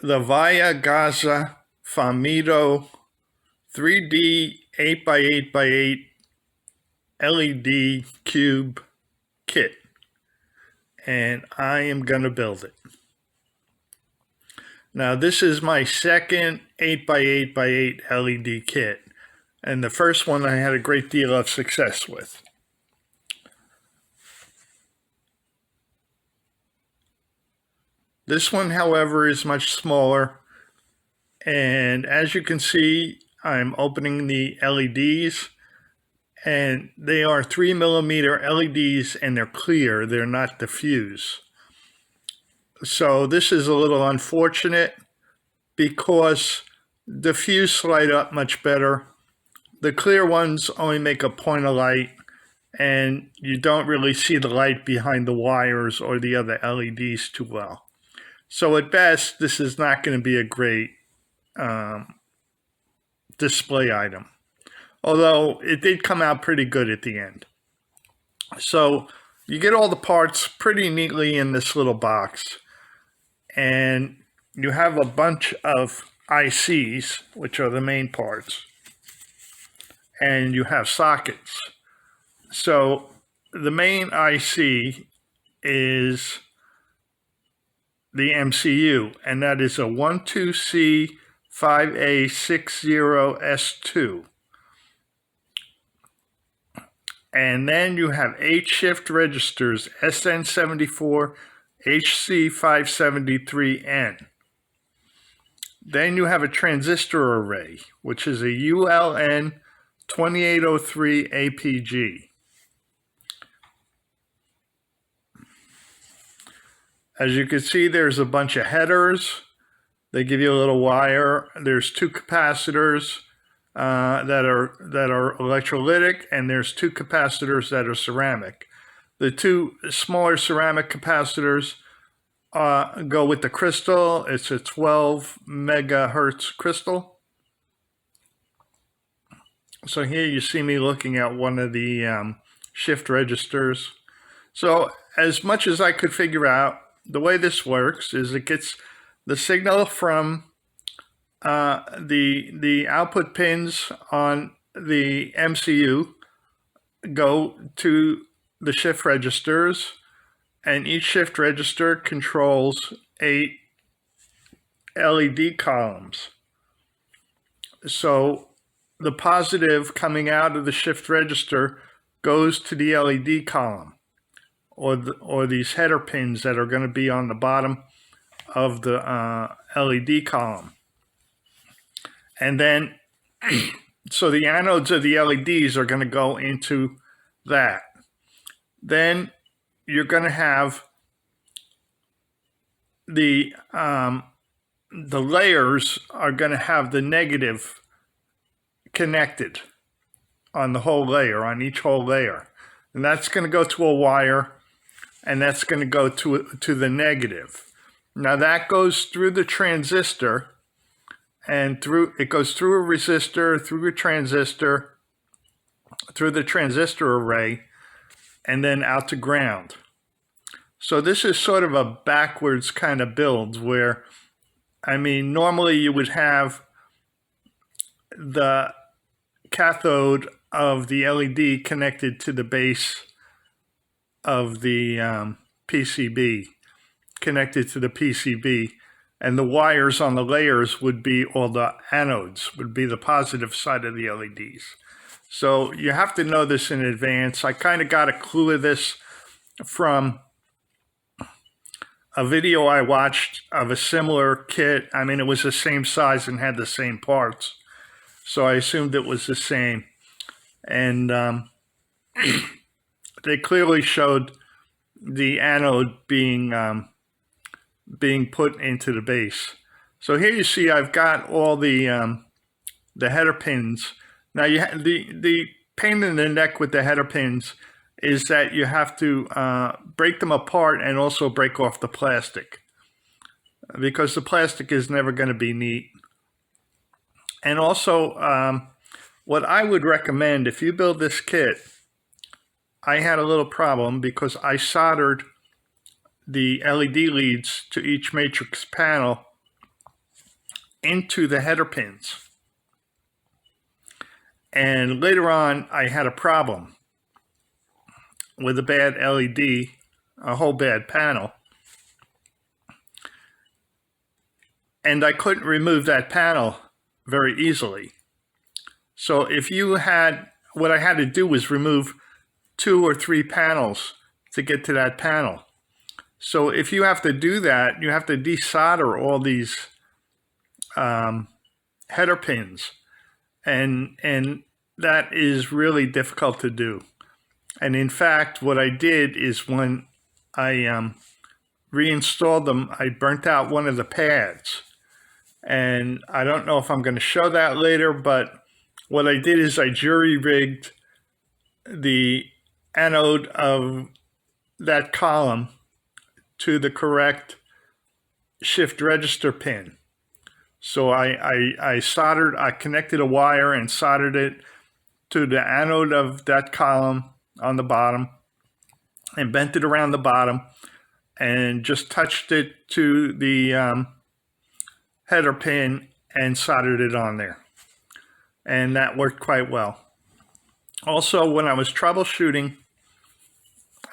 the ViaGasaFamido 3D 8x8x8 LED cube kit, and I am going to build it. Now this is my second 8x8x8 LED kit, and the first one I had a great deal of success with. This one, however, is much smaller, and as you can see, I'm opening the LEDs, and they are 3mm LEDs, and they're clear, they're not diffuse. So this is a little unfortunate because diffuse light up much better. The clear ones only make a point of light, and you don't really see the light behind the wires or the other LEDs too well. So at best, this is not going to be a great display item, although it did come out pretty good at the end. So you get all the parts pretty neatly in this little box, and you have a bunch of ICs, which are the main parts, and you have sockets. So the main IC is the MCU, and that is a 12C5A60S2. And then you have 8 shift registers, SN74, HC573N. Then you have a transistor array, which is a ULN2803 APG. As you can see, there's a bunch of headers. They give you a little wire. There's 2 capacitors that are electrolytic, and there's 2 capacitors that are ceramic. The 2 smaller ceramic capacitors go with the crystal. It's a 12 megahertz crystal. So here you see me looking at one of the shift registers. So as much as I could figure out, the way this works is it gets the signal from the output pins on the MCU go to the shift registers, and each shift register controls 8 LED columns. So the positive coming out of the shift register goes to the LED column, or these header pins that are going to be on the bottom of the LED column. And then, so the anodes of the LEDs are going to go into that. Then you're going to have the layers are going to have the negative connected on the whole layer, on each whole layer. And that's going to go to a wire, and that's going to go to the negative. Now that goes through the transistor, and it goes through a resistor, through a transistor, through the transistor array, and then out to ground. So this is sort of a backwards kind of build where, I mean, normally you would have the cathode of the LED connected to the base of the PCB, connected to the PCB, and the wires on the layers would be, or the anodes would be the positive side of the LEDs. So you have to know this in advance. I kind of got a clue of this from a video I watched of a similar kit. I mean, it was the same size and had the same parts, so I assumed it was the same. And they clearly showed the anode being put into the base. So here you see I've got all the header pins. Now you the pain in the neck with the header pins is that you have to break them apart and also break off the plastic, because the plastic is never going to be neat. And also, what I would recommend if you build this kit, I had a little problem because I soldered the LED leads to each matrix panel into the header pins. And later on, I had a problem with a bad LED, a whole bad panel. And I couldn't remove that panel very easily. So what I had to do was remove 2 or 3 panels to get to that panel. So if you have to do that, you have to desolder all these header pins. And that is really difficult to do. And in fact, what I did is when I reinstalled them, I burnt out one of the pads. And I don't know if I'm going to show that later, but what I did is I jury-rigged the anode of that column to the correct shift register pin. So I connected a wire and soldered it to the anode of that column on the bottom and bent it around the bottom and just touched it to the header pin and soldered it on there. And that worked quite well. Also, when I was troubleshooting,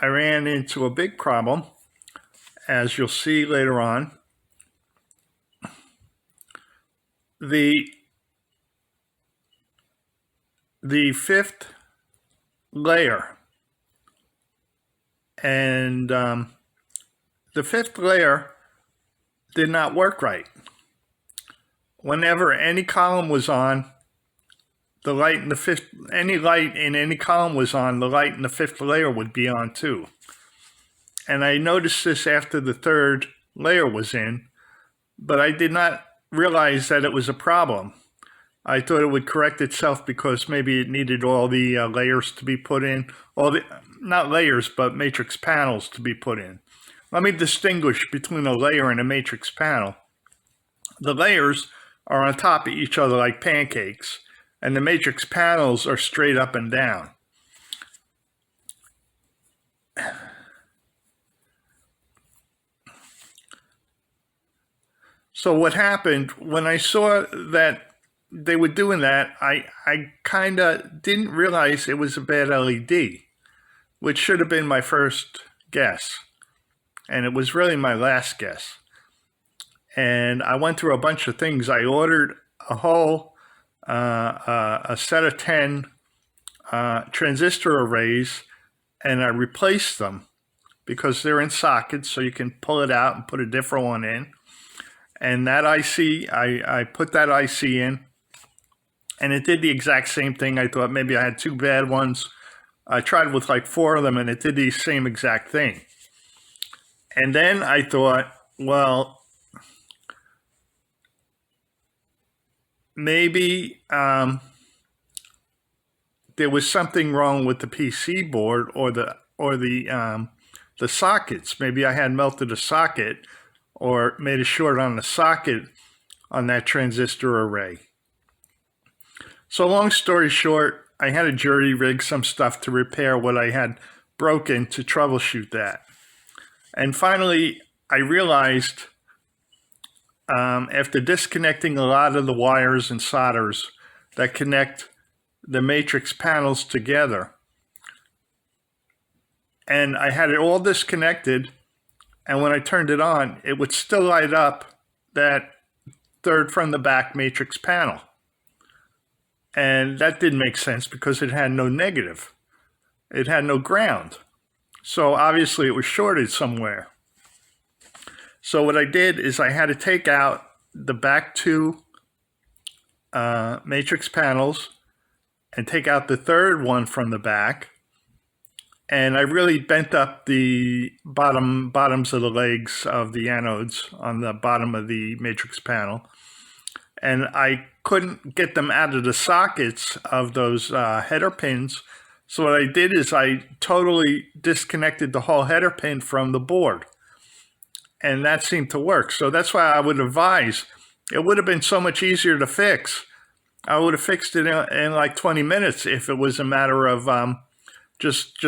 I ran into a big problem, as you'll see later on. The 5th layer and the 5th layer did not work right. Whenever any column was on, the light in the 5th, any light in any column was on, the light in the 5th layer would be on too. And I noticed this after the 3rd layer was in, but I did not realize that it was a problem. I thought it would correct itself because maybe it needed all the layers to be put in, not layers, but matrix panels to be put in. Let me distinguish between a layer and a matrix panel. The layers are on top of each other like pancakes, and the matrix panels are straight up and down. So what happened, when I saw that they were doing that, I kind of didn't realize it was a bad LED, which should have been my first guess. And it was really my last guess. And I went through a bunch of things. I ordered a whole a set of 10 transistor arrays, and I replaced them because they're in sockets, so you can pull it out and put a different one in. And that IC, I put that IC in, and it did the exact same thing. I thought maybe I had 2 bad ones. I tried with like 4 of them, and it did the same exact thing. And then I thought, well, maybe there was something wrong with the PC board or the sockets. Maybe I had melted a socket or made a short on the socket on that transistor array. So long story short, I had to jury rig some stuff to repair what I had broken to troubleshoot that. And finally, I realized after disconnecting a lot of the wires and solders that connect the matrix panels together, and I had it all disconnected, and when I turned it on, it would still light up that 3rd from the back matrix panel. And that didn't make sense because it had no negative. It had no ground. So obviously it was shorted somewhere. So what I did is I had to take out the back 2 matrix panels and take out the 3rd one from the back. And I really bent up the bottoms of the legs of the anodes on the bottom of the matrix panel. And I couldn't get them out of the sockets of those header pins. So what I did is I totally disconnected the whole header pin from the board. And that seemed to work. So that's why I would advise, it would have been so much easier to fix. I would have fixed it in like 20 minutes if it was a matter of just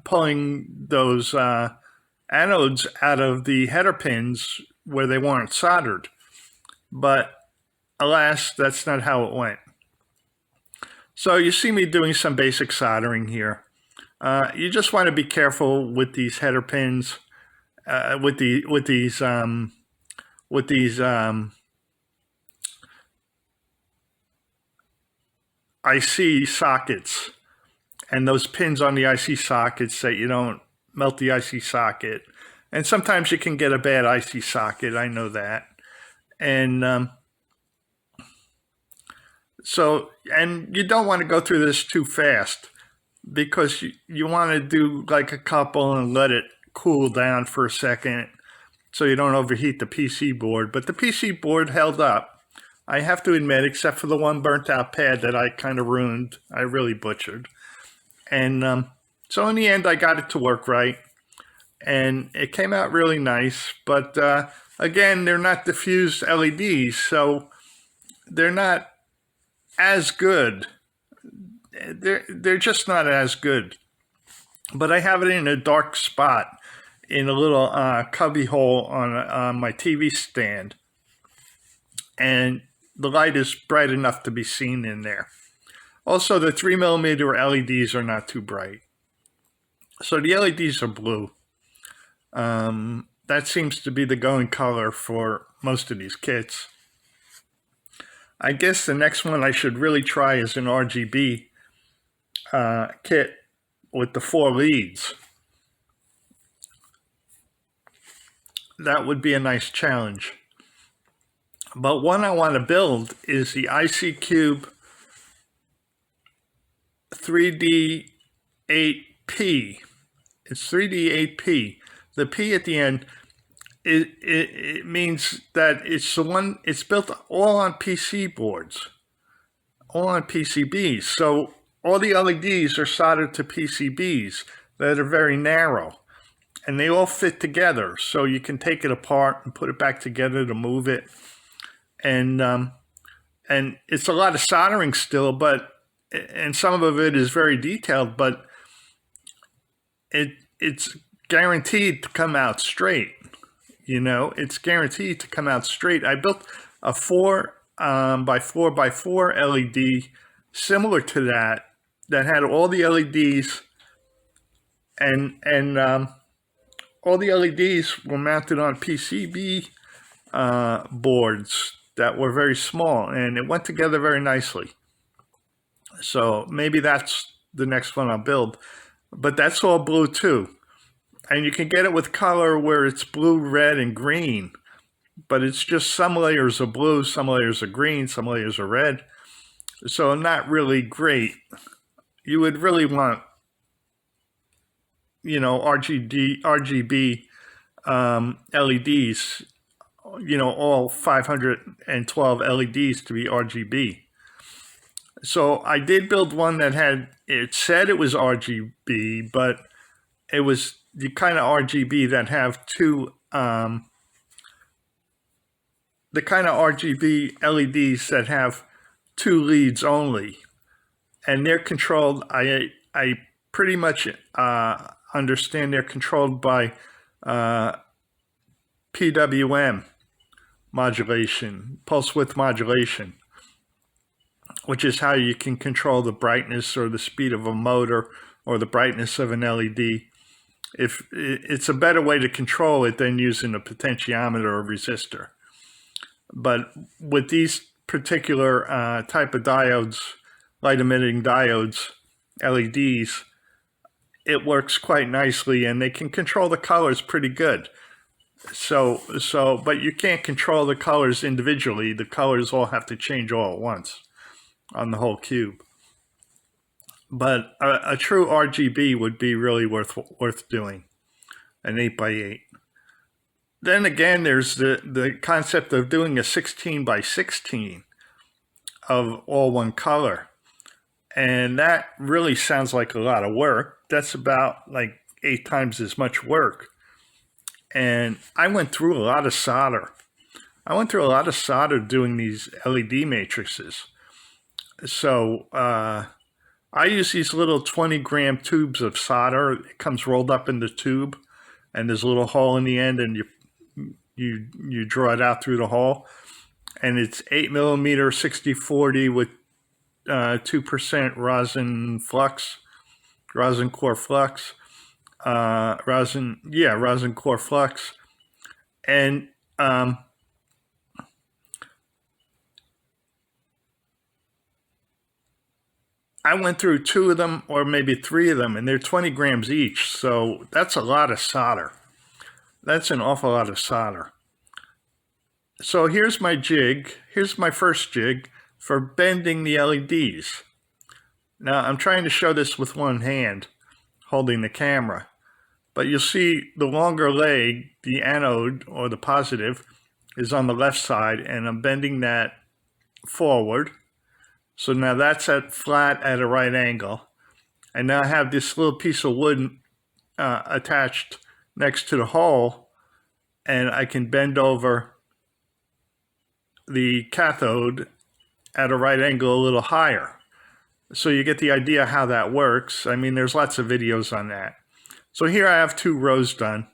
pulling those anodes out of the header pins where they weren't soldered. But alas, that's not how it went. So you see me doing some basic soldering here. You just want to be careful with these header pins, with these IC sockets, and those pins on the IC sockets, that you don't melt the IC socket. And sometimes you can get a bad IC socket, I know that. And and you don't want to go through this too fast, because you want to do like a couple and let it cool down for a second so you don't overheat the PC board. But the PC board held up, I have to admit, except for the one burnt out pad that I kind of ruined. I really butchered. And so in the end, I got it to work right, and it came out really nice. But again, they're not diffused LEDs, so they're not as good. They're just not as good. But I have it in a dark spot in a little cubby hole on my TV stand, and the light is bright enough to be seen in there. Also, the 3mm LEDs are not too bright. So the LEDs are blue. That seems to be the going color for most of these kits. I guess the next one I should really try is an RGB kit with the 4 leads. That would be a nice challenge. But one I want to build is the IC Cube 3D8P. It's 3D8P. The P at the end, it means that it's the one, it's built all on PC boards, all on PCBs. So all the LEDs are soldered to PCBs that are very narrow, and they all fit together. So you can take it apart and put it back together to move it. And it's a lot of soldering still, and some of it is very detailed, but it's guaranteed to come out straight. You know, it's guaranteed to come out straight. I built a 4x4x4 LED similar to that had all the LEDs, and all the LEDs were mounted on PCB boards that were very small, and it went together very nicely. So maybe that's the next one I'll build, but that's all blue too. And you can get it with color where it's blue, red, and green, but it's just some layers of blue, some layers of green, some layers of red. So not really great. You would really want, you know, RGB LEDs, you know, all 512 LEDs to be RGB. So I did build one that it said it was RGB, but it was the kind of RGB that have two, the kind of RGB LEDs that have 2 leads only, and they're controlled. I pretty much understand they're controlled by PWM modulation, pulse width modulation, which is how you can control the brightness or the speed of a motor or the brightness of an LED. If it's a better way to control it than using a potentiometer or resistor. But with these particular type of diodes, light emitting diodes, LEDs, it works quite nicely, and they can control the colors pretty good. But you can't control the colors individually. The colors all have to change all at once on the whole cube. But a true RGB would be really worth doing, an 8x8. Then again, there's the concept of doing a 16x16 of all one color. And that really sounds like a lot of work. That's about like 8 times as much work. And I went through a lot of solder. Doing these LED matrices. So I use these little 20-gram tubes of solder. It comes rolled up in the tube, and there's a little hole in the end, and you draw it out through the hole. and it's 8mm 6040 with 2% rosin core flux, rosin core flux. And I went through 2 of them, or maybe 3 of them, and they're 20 grams each. So that's a lot of solder. That's an awful lot of solder. So here's my jig. Here's my first jig for bending the LEDs. Now I'm trying to show this with one hand, holding the camera. But you'll see the longer leg, the anode or the positive, is on the left side, and I'm bending that forward. So now that's flat at a right angle. And now I have this little piece of wood attached next to the hole, and I can bend over the cathode at a right angle a little higher. So you get the idea how that works. I mean, there's lots of videos on that. So here I have 2 rows done.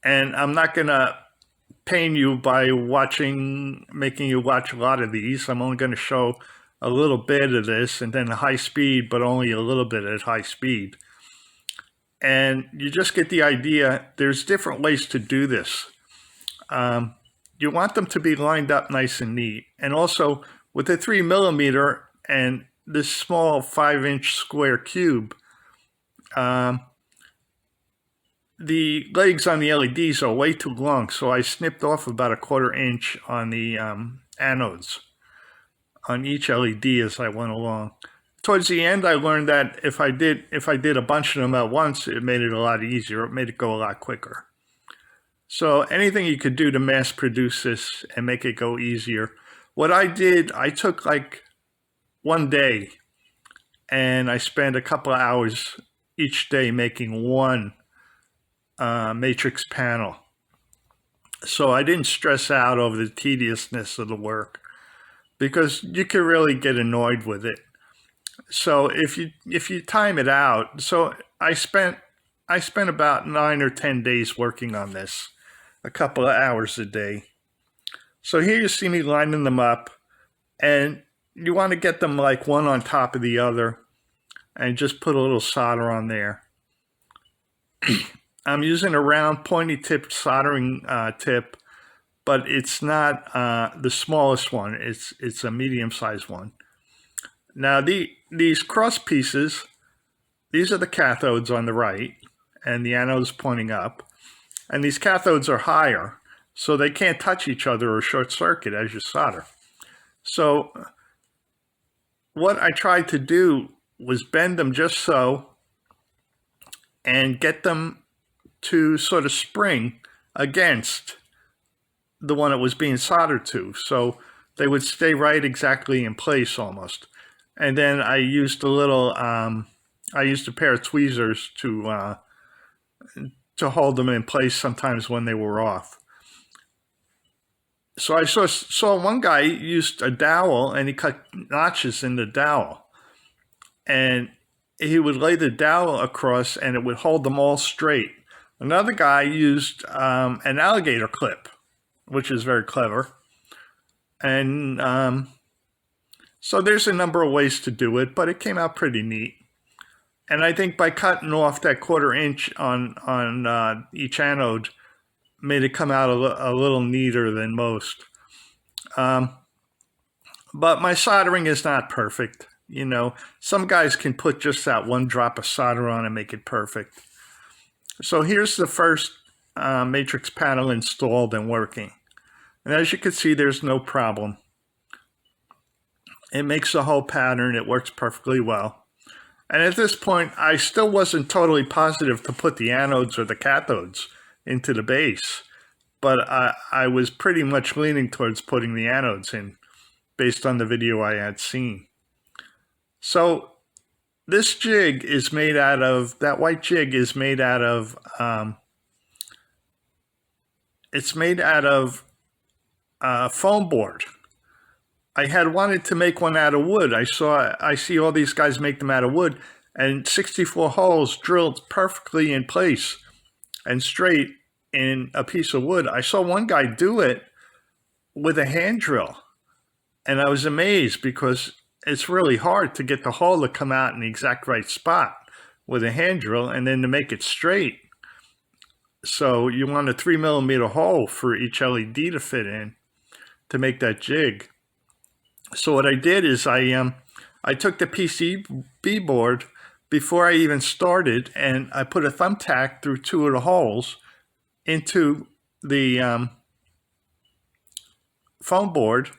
And I'm not gonna pain you by making you watch a lot of these. I'm only gonna show a little bit of this, and then high speed, but only a little bit at high speed. And you just get the idea. There's different ways to do this. You want them to be lined up nice and neat. And also with the 3mm and this small 5-inch square cube, the legs on the LEDs are way too long, so I snipped off about a 1/4 inch on the anodes on each LED as I went along. Towards the end, I learned that if I did a bunch of them at once, it made it a lot easier. It made it go a lot quicker. So anything you could do to mass produce this and make it go easier. What I did, I took like one day, and I spent a couple of hours each day making one matrix panel. So I didn't stress out over the tediousness of the work, because you can really get annoyed with it. So if you time it out, so I spent about 9 or 10 days working on this, a couple of hours a day. So here you see me lining them up, and you want to get them like one on top of the other, and just put a little solder on there. I'm using a round pointy tipped soldering tip, but it's not the smallest one. It's a medium-sized one. Now these cross pieces, these are the cathodes on the right, and the anode's pointing up. And these cathodes are higher, so they can't touch each other or short circuit as you solder. So what I tried to do was bend them just so, and get them to sort of spring against the one that was being soldered to, so they would stay right exactly in place almost. And then I used I used a pair of tweezers to hold them in place sometimes when they were off. So I saw one guy used a dowel, and he cut notches in the dowel, and he would lay the dowel across, and it would hold them all straight. Another guy used an alligator clip, which is very clever. And so there's a number of ways to do it, but it came out pretty neat. And I think by cutting off that 1/4 inch on each anode made it come out a little neater than most. But my soldering is not perfect. You know, some guys can put just that one drop of solder on and make it perfect. So here's the first matrix panel installed and working. And as you can see, there's no problem. It makes the whole pattern. It works perfectly well. And at this point, I still wasn't totally positive to put the anodes or the cathodes into the base. But I was pretty much leaning towards putting the anodes in based on the video I had seen. So this jig is made out of, that white jig is made out of, it's made out of foam board. I had wanted to make one out of wood. I see all these guys make them out of wood, and 64 holes drilled perfectly in place and straight in a piece of wood. I saw one guy do it with a hand drill. And I was amazed because it's really hard to get the hole to come out in the exact right spot with a hand drill and then to make it straight. So you want a 3mm hole for each LED to fit in to make that jig. So what I did is I took the PCB board before I even started, and I put a thumbtack through 2 of the holes into the foam board,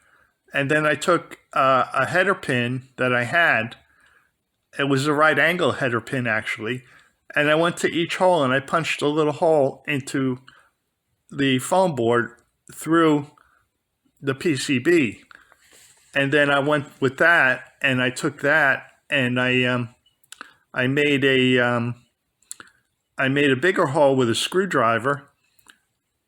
and then I took a header pin that I had. It was a right angle header pin actually, and I went to each hole and I punched a little hole into the foam board through the PCB. And then I went with that, and I took that, and I made a bigger hole with a screwdriver,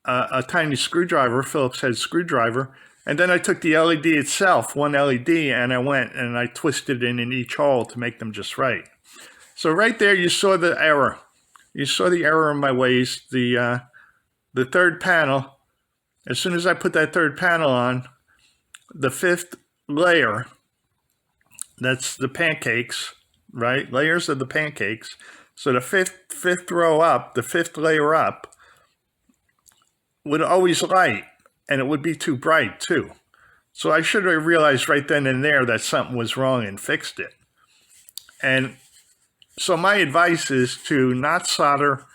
a tiny screwdriver, Phillips head screwdriver, and then I took the LED itself, one LED, and I went and I twisted it in each hole to make them just right. So right there, you saw the error. You saw the error in my ways. The third panel. As soon as I put that third panel on, the 5th layer, that's the pancakes, right? Layers of the pancakes. So the fifth row up, the 5th layer up, would always light, and it would be too bright too. So I should have realized right then and there that something was wrong and fixed it. And so my advice is to not solder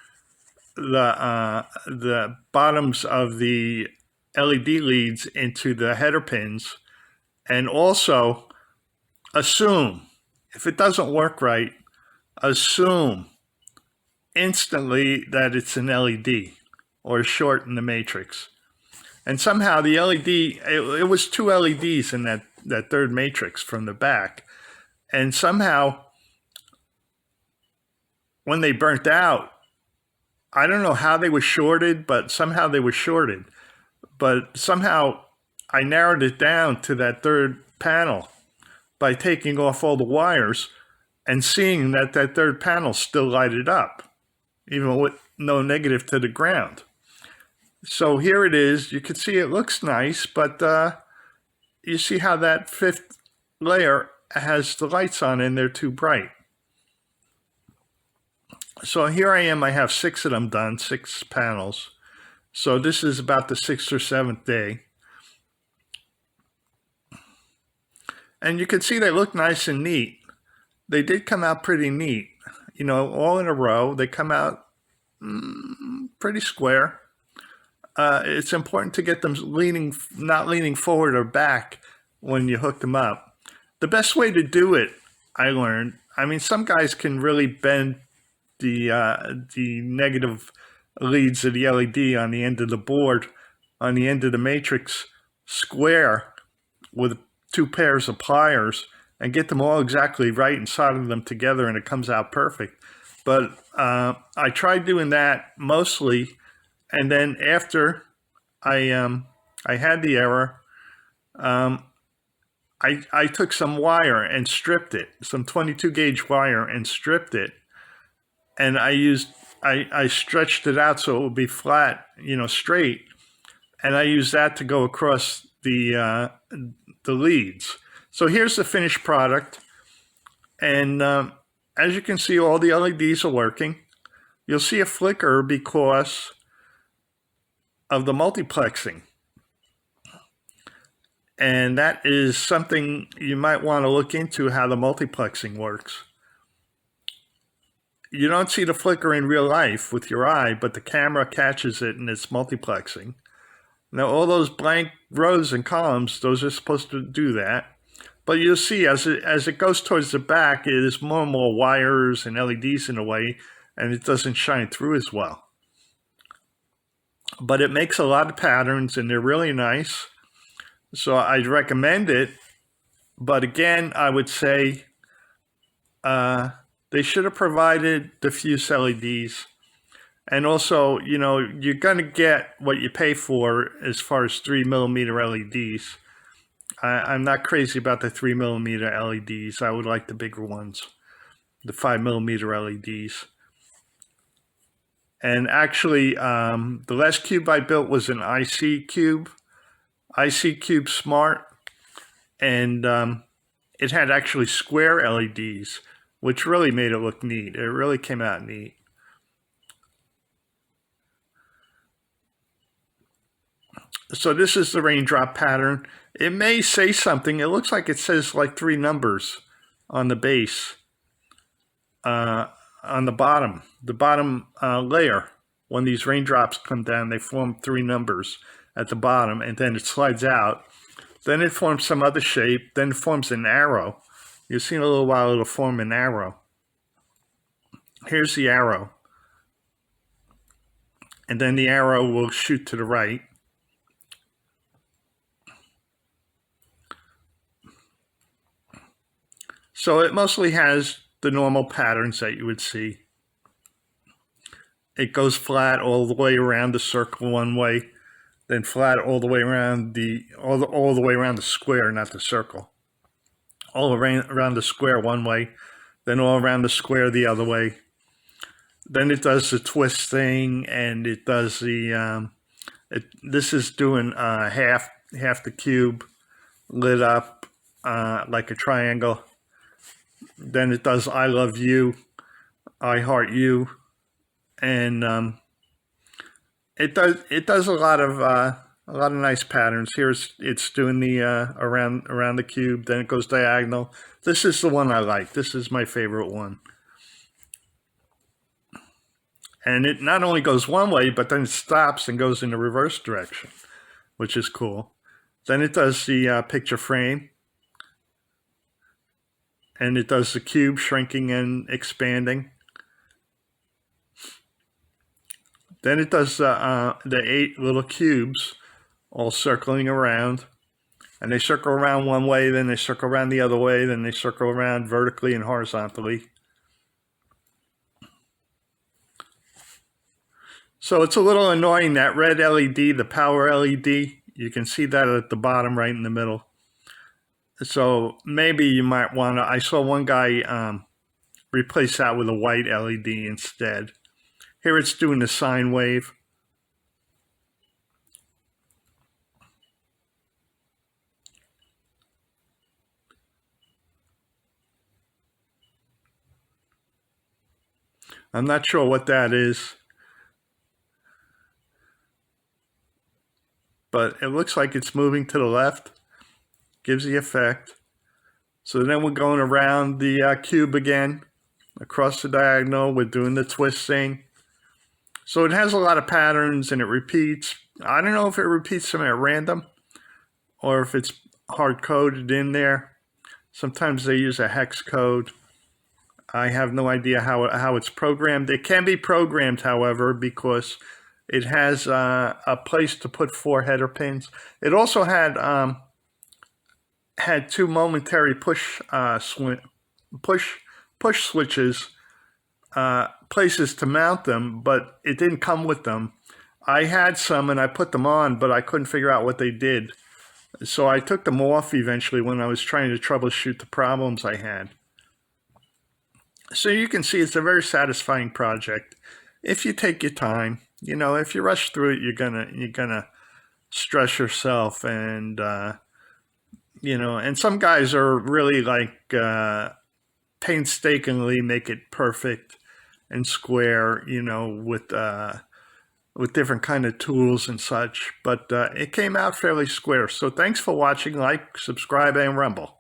the bottoms of the LED leads into the header pins, and also assume, if it doesn't work right, assume instantly that it's an LED or a short in the matrix. And somehow the LED, it was 2 LEDs in that third matrix from the back. And somehow when they burnt out, I don't know how they were shorted, but somehow they were shorted. But somehow I narrowed it down to that third panel by taking off all the wires and seeing that that third panel still lighted up, even with no negative to the ground. So here it is. You can see it looks nice, but you see how that 5th layer has the lights on and they're too bright. So here I am. I have 6 of them done, 6 panels. So this is about the 6th or 7th day. And you can see they look nice and neat. They did come out pretty neat. You know, all in a row. They come out pretty square. It's important to get them not leaning forward or back when you hook them up. The best way to do it, I learned, I mean, some guys can really bend the negative leads of the LED on the end of the board, on the end of the matrix square with 2 pairs of pliers and get them all exactly right and solder them together, and it comes out perfect. But I tried doing that mostly, and then after I had the error, I took some wire and stripped it, some 22 gauge wire, and stripped it, and I stretched it out so it would be flat, you know, straight, and I used that to go across the leads. So here's the finished product, and as you can see, all the LEDs are working. You'll see a flicker because of the multiplexing, and that is something you might want to look into, how the multiplexing works. You don't see the flicker in real life with your eye, but the camera catches it and it's multiplexing. Now all those blank rows and columns, those are supposed to do that. But you'll see as it goes towards the back, it is more and more wires and LEDs in the way, and it doesn't shine through as well. But it makes a lot of patterns and they're really nice. So I'd recommend it. But again, I would say they should have provided diffuse LEDs. And also, you know, you're going to get what you pay for as far as 3mm LEDs. I'm not crazy about the 3mm LEDs. I would like the bigger ones, the 5mm LEDs. And actually, the last cube I built was an IC cube. IC Cube Smart, and it had actually square LEDs, which really made it look neat. It really came out neat. So this is the raindrop pattern. It may say something. It looks like it says like 3 numbers on the base, on the bottom layer. When these raindrops come down, they form 3 numbers at the bottom, and then it slides out. Then it forms some other shape. Then it forms an arrow. You'll see in a little while it'll form an arrow. Here's the arrow. And then the arrow will shoot to the right. So it mostly has the normal patterns that you would see. It goes flat all the way around the circle one way, then flat all the way around all the way around the square, not the circle. All around the square one way, then all around the square the other way. Then it does the twist thing, and it does the this is doing half the cube lit up like a triangle. Then it does I love you, I heart you, and it does a lot of nice patterns. It's doing the around the cube. Then it goes diagonal. This is the one I like. This is my favorite one. And it not only goes one way, but then it stops and goes in the reverse direction, which is cool. Then it does the picture frame. And it does the cube shrinking and expanding. Then it does the 8 little cubes all circling around. And they circle around one way, then they circle around the other way, then they circle around vertically and horizontally. So it's a little annoying, that red LED, the power LED. You can see that at the bottom right in the middle. So maybe you might want to, I saw one guy replace that with a white LED instead. Here it's doing the sine wave. I'm not sure what that is, but it looks like it's moving to the left. Gives the effect. So then we're going around the cube again, across the diagonal. We're doing the twist thing. So it has a lot of patterns and it repeats. I don't know if it repeats them at random or if it's hard coded in there. Sometimes they use a hex code. I have no idea how it's programmed. It can be programmed, however, because it has a place to put 4 header pins. It also had 2 momentary push switches, places to mount them, but it didn't come with them. I had some and I put them on, but I couldn't figure out what they did. So I took them off eventually when I was trying to troubleshoot the problems I had. So you can see it's a very satisfying project if you take your time. You know, if you rush through it, you're gonna stress yourself, and you know, and some guys are really like painstakingly make it perfect and square, you know, with different kind of tools and such. But it came out fairly square. So thanks for watching. Like, subscribe, and rumble.